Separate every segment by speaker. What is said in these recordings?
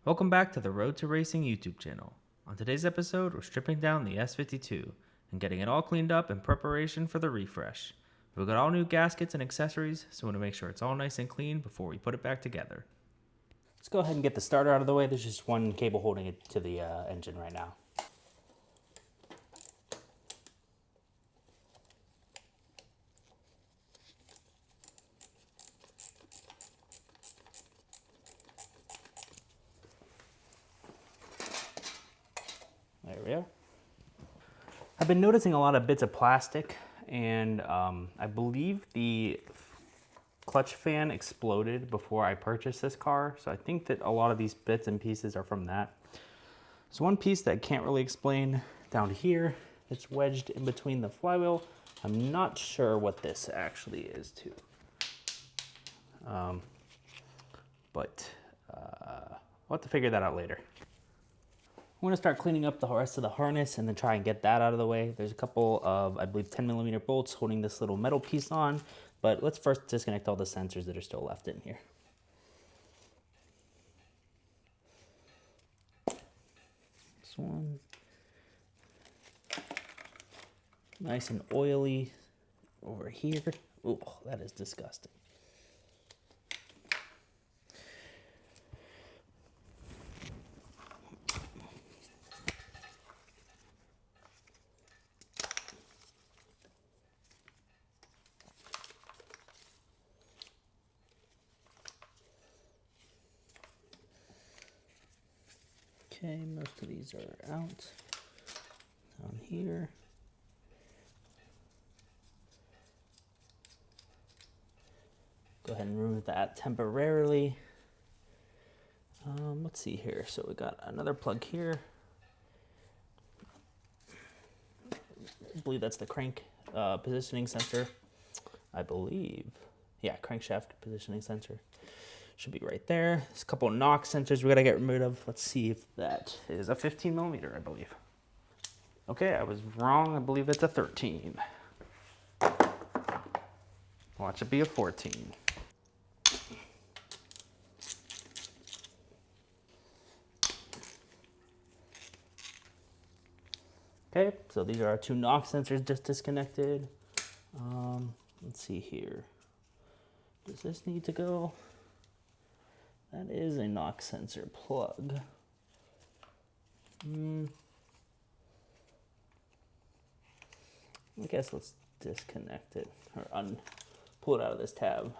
Speaker 1: Welcome back to the Road to Racing YouTube channel. On today's episode, we're stripping down the S52 and getting it all cleaned up in preparation for the refresh. We've got all new gaskets and accessories, so we want to make sure it's all nice and clean before we put it back together.
Speaker 2: Let's go ahead and get the starter out of the way. There's just one cable holding it to the engine right now. There we are. I've been noticing a lot of bits of plastic, and I believe the clutch fan exploded before I purchased this car, so I think that a lot of these bits and pieces are from that. So one piece that I can't really explain down here, it's wedged in between the flywheel. I'm not sure what this actually is too. We'll have to figure that out later. I'm gonna start cleaning up the rest of the harness and then try and get that out of the way. There's a couple of, I believe, 10mm bolts holding this little metal piece on, but let's first disconnect all the sensors that are still left in here. This one. Nice and oily over here. Oh, that is disgusting. Okay, most of these are out. Down here. Go ahead and remove that temporarily. Let's see here. So we got another plug here. I believe that's the crank positioning sensor. I believe. Yeah, crankshaft positioning sensor. Should be right there. There's a couple of knock sensors we gotta get rid of. Let's see if that is a 15mm, I believe. Okay, I was wrong. I believe it's a 13. Watch it be a 14. Okay, so these are our two knock sensors just disconnected. Let's see here. Does this need to go? That is a knock sensor plug. I guess let's disconnect it or pull it out of this tab.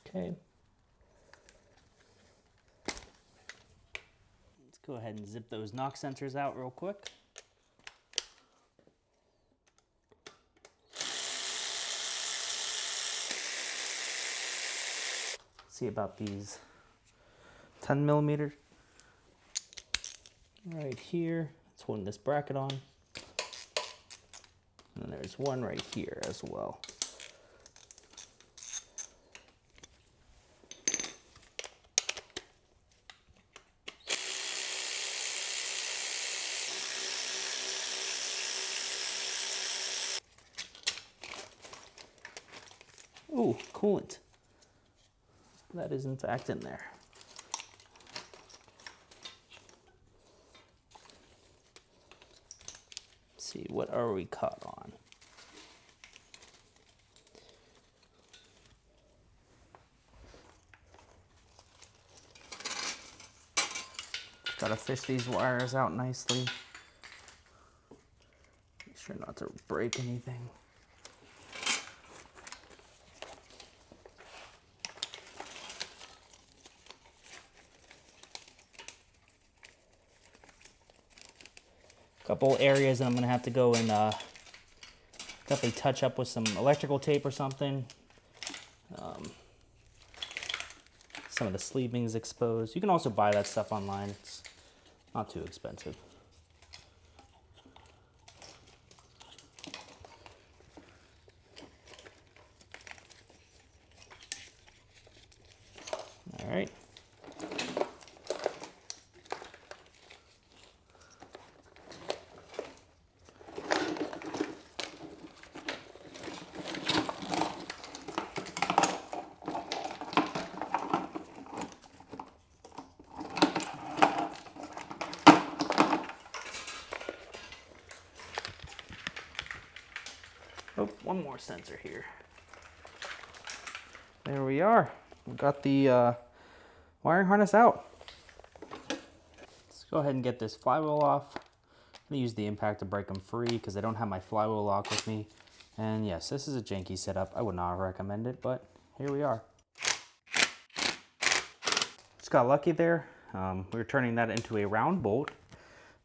Speaker 2: Okay. Let's go ahead and zip those knock sensors out real quick. See about these 10mm right here. It's holding this bracket on. And there's one right here as well. Ooh, coolant. That is in fact in there. Let's see, what are we caught on? Gotta fish these wires out nicely. Make sure not to break anything. Couple areas I'm gonna have to go and definitely touch up with some electrical tape or something. Some of the sleeving's exposed. You can also buy that stuff online. It's not too expensive. All right. Oh, one more sensor here. There we are. We got the wiring harness out. Let's go ahead and get this flywheel off. I'm gonna use the impact to break them free because I don't have my flywheel lock with me. And yes, this is a janky setup. I would not recommend it, but here we are. Just got lucky there. We were turning that into a round bolt,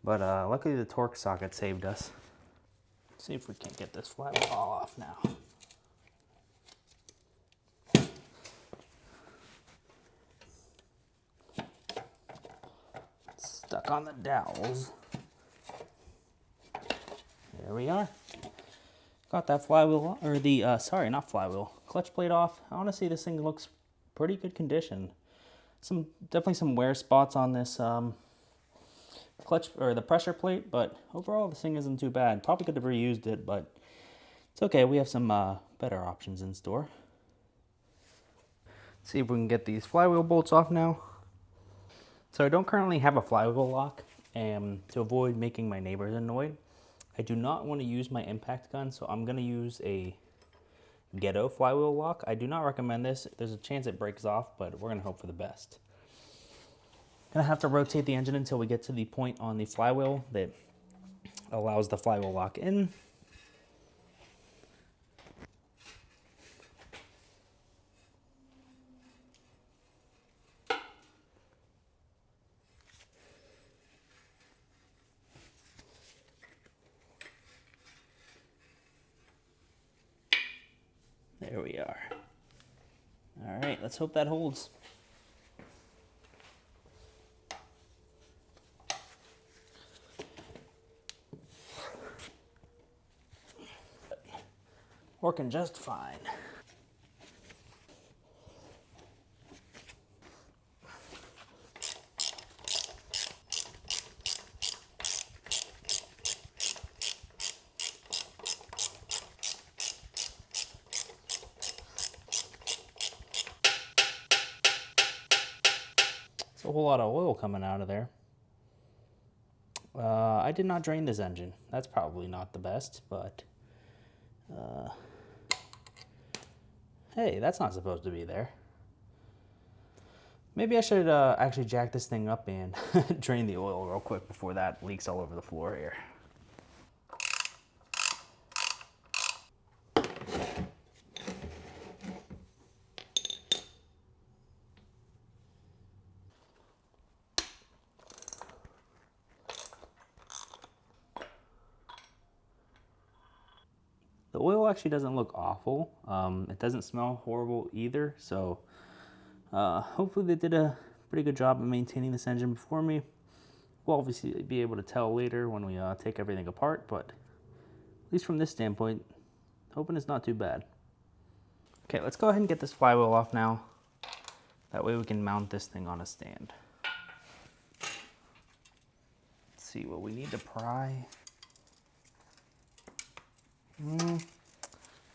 Speaker 2: but luckily the torque socket saved us. Let's see if we can get this flywheel all off now. Stuck on the dowels. There we are. Got that flywheel, or the, sorry, not flywheel, clutch plate off. Honestly, this thing looks pretty good condition. Definitely some wear spots on this clutch, or the pressure plate, but overall this thing isn't too bad. Probably could have reused it, but it's okay. We have some better options in store. Let's see if we can get these flywheel bolts off now. So I don't currently have a flywheel lock, and to avoid making my neighbors annoyed, I do not want to use my impact gun, so I'm going to use a ghetto flywheel lock. I do not recommend this. There's a chance it breaks off, but we're going to hope for the best. Gonna have to rotate the engine until we get to the point on the flywheel that allows the flywheel lock in. There we are. All right, let's hope that holds. Working just fine. It's a whole lot of oil coming out of there. I did not drain this engine. That's probably not the best, but hey, that's not supposed to be there. Maybe I should actually jack this thing up and drain the oil real quick before that leaks all over the floor here. The oil actually doesn't look awful. It doesn't smell horrible either, so hopefully they did a pretty good job of maintaining this engine before me. We'll obviously be able to tell later when we take everything apart, but at least from this standpoint, hoping it's not too bad. Okay, let's go ahead and get this flywheel off now. That way we can mount this thing on a stand. Let's see what we need to pry.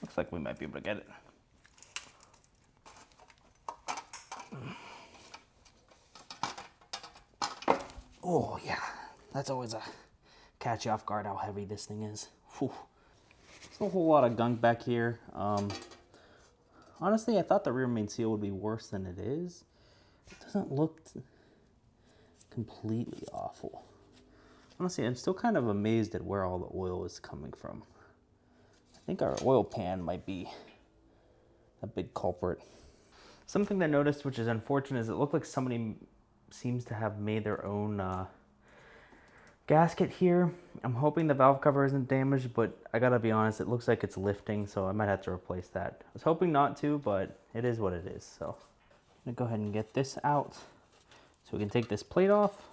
Speaker 2: Looks like we might be able to get it. Oh yeah, that's always a catch you off guard how heavy this thing is. Whew. There's a whole lot of gunk back here. Honestly, I thought the rear main seal would be worse than it is. It doesn't look completely awful. Honestly, I'm still kind of amazed at where all the oil is coming from. I think our oil pan might be a big culprit. Something I noticed, which is unfortunate, is it looked like somebody seems to have made their own gasket here. I'm hoping the valve cover isn't damaged, but I gotta be honest, it looks like it's lifting, so I might have to replace that. I was hoping not to, but it is what it is. So I'm gonna go ahead and get this out so we can take this plate off.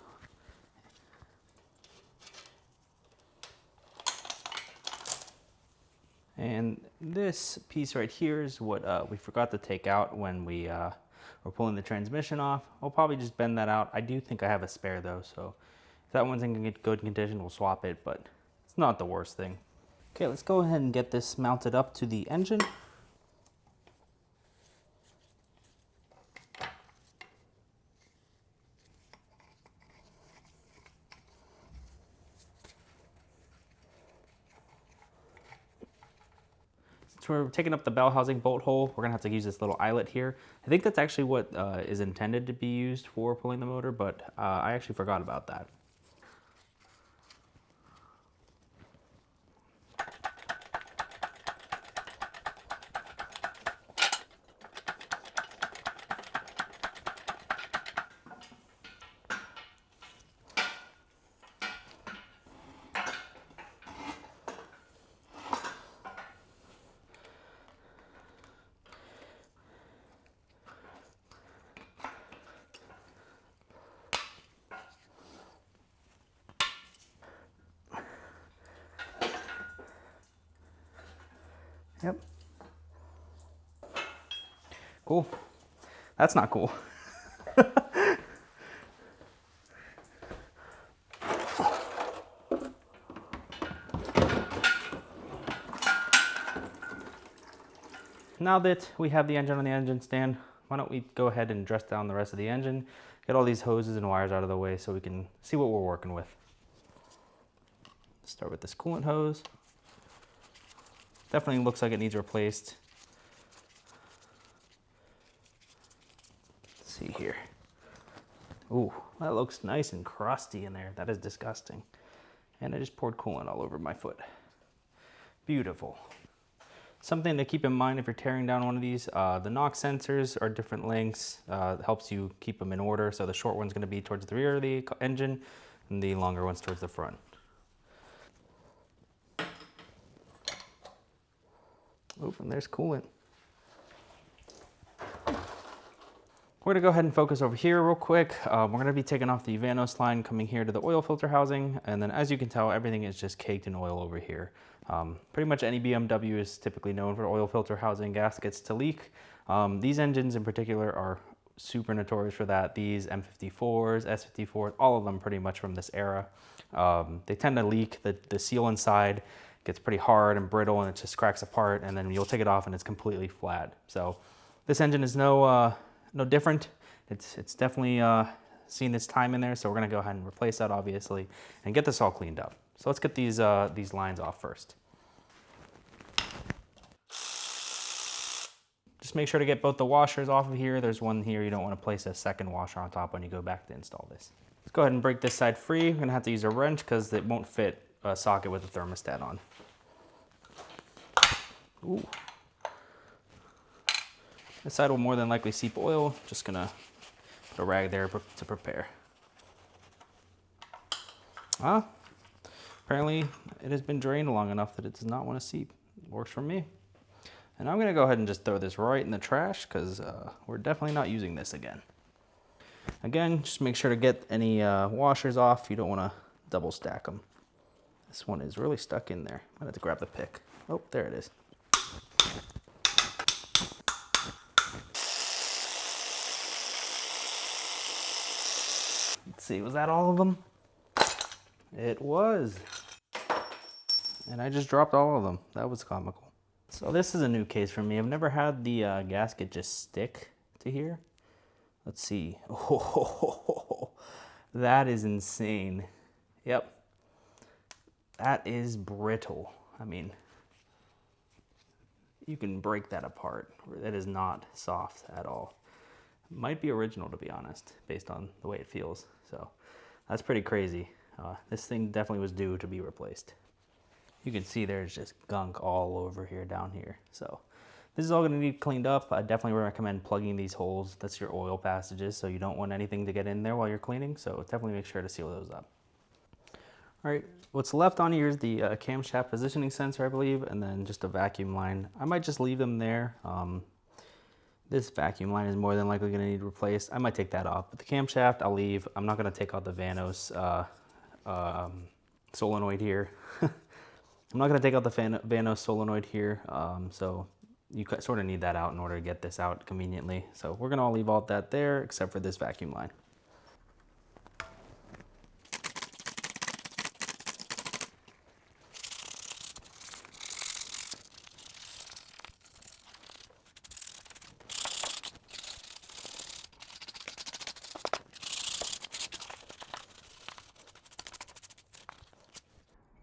Speaker 2: And this piece right here is what we forgot to take out when we were pulling the transmission off. I'll probably just bend that out. I do think I have a spare though, so if that one's in good condition, we'll swap it, but it's not the worst thing. Okay, let's go ahead and get this mounted up to the engine. for taking up the bell housing bolt hole, we're gonna have to use this little eyelet here. I think that's actually what is intended to be used for pulling the motor, but I actually forgot about that. Yep. Cool. That's not cool. Now that we have the engine on the engine stand, why don't we go ahead and dress down the rest of the engine, get all these hoses and wires out of the way so we can see what we're working with. Start with this coolant hose. Definitely looks like it needs replaced. Let's see here. Ooh, that looks nice and crusty in there. That is disgusting. And I just poured coolant all over my foot. Beautiful. Something to keep in mind if you're tearing down one of these, the knock sensors are different lengths. Helps you keep them in order. So the short one's going to be towards the rear of the engine and the longer one's towards the front. Oh, and there's coolant. We're gonna go ahead and focus over here real quick. We're gonna be taking off the Vanos line coming here to the oil filter housing. And then as you can tell, everything is just caked in oil over here. Pretty much any BMW is typically known for oil filter housing gaskets to leak. These engines in particular are super notorious for that. These M54s, S54s, all of them pretty much from this era. They tend to leak. The seal inside gets pretty hard and brittle and it just cracks apart, and then you'll take it off and it's completely flat. So this engine is no different. It's definitely seen its time in there, so we're gonna go ahead and replace that obviously and get this all cleaned up. So let's get these lines off first. Just make sure to get both the washers off of here. There's one here, you don't want to place a second washer on top when you go back to install this. Let's go ahead and break this side free. I'm gonna have to use a wrench because it won't fit a socket with a thermostat on. Ooh. This side will more than likely seep oil. Just gonna put a rag there to prepare. Apparently it has been drained long enough that it does not want to seep. It works for me. And I'm gonna go ahead and just throw this right in the trash because we're definitely not using this again. Again, just make sure to get any washers off. You don't wanna double stack them. This one is really stuck in there. I'm gonna have to grab the pick. Oh, there it is. Let's see, was that all of them? It was. And I just dropped all of them. That was comical. So this is a new case for me. I've never had the gasket just stick to here. Let's see. Oh, that is insane. Yep. That is brittle. I mean, you can break that apart. That is not soft at all. Might be original, to be honest, based on the way it feels. So that's pretty crazy. This thing definitely was due to be replaced. You can see there's just gunk all over here, down here. So this is all gonna need cleaned up. I definitely recommend plugging these holes. That's your oil passages, so you don't want anything to get in there while you're cleaning. So definitely make sure to seal those up. All right, what's left on here is the camshaft positioning sensor, I believe, and then just a vacuum line. I might just leave them there. This vacuum line is more than likely gonna need replaced. I might take that off, but the camshaft I'll leave. I'm not gonna take out the Vanos solenoid here. I'm not gonna take out the Vanos solenoid here, so you sort of need that out in order to get this out conveniently. So we're gonna all leave all that there except for this vacuum line.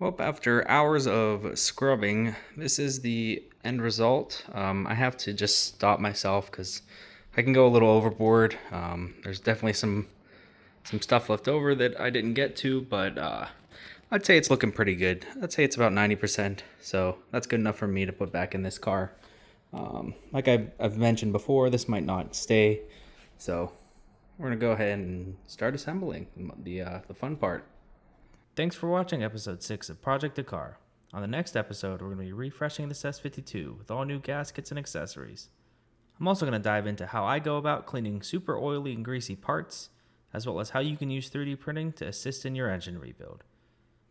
Speaker 1: Well, after hours of scrubbing, this is the end result. I have to just stop myself because I can go a little overboard. There's definitely some stuff left over that I didn't get to, but I'd say it's looking pretty good. I'd say it's about 90%, so that's good enough for me to put back in this car. Like I've mentioned before, this might not stay, so we're gonna go ahead and start assembling the fun part. Thanks for watching episode 6 of Project Dakar. On the next episode, we're going to be refreshing this S52 with all new gaskets and accessories. I'm also going to dive into how I go about cleaning super oily and greasy parts, as well as how you can use 3D printing to assist in your engine rebuild.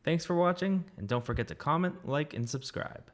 Speaker 1: Thanks for watching, and don't forget to comment, like, and subscribe.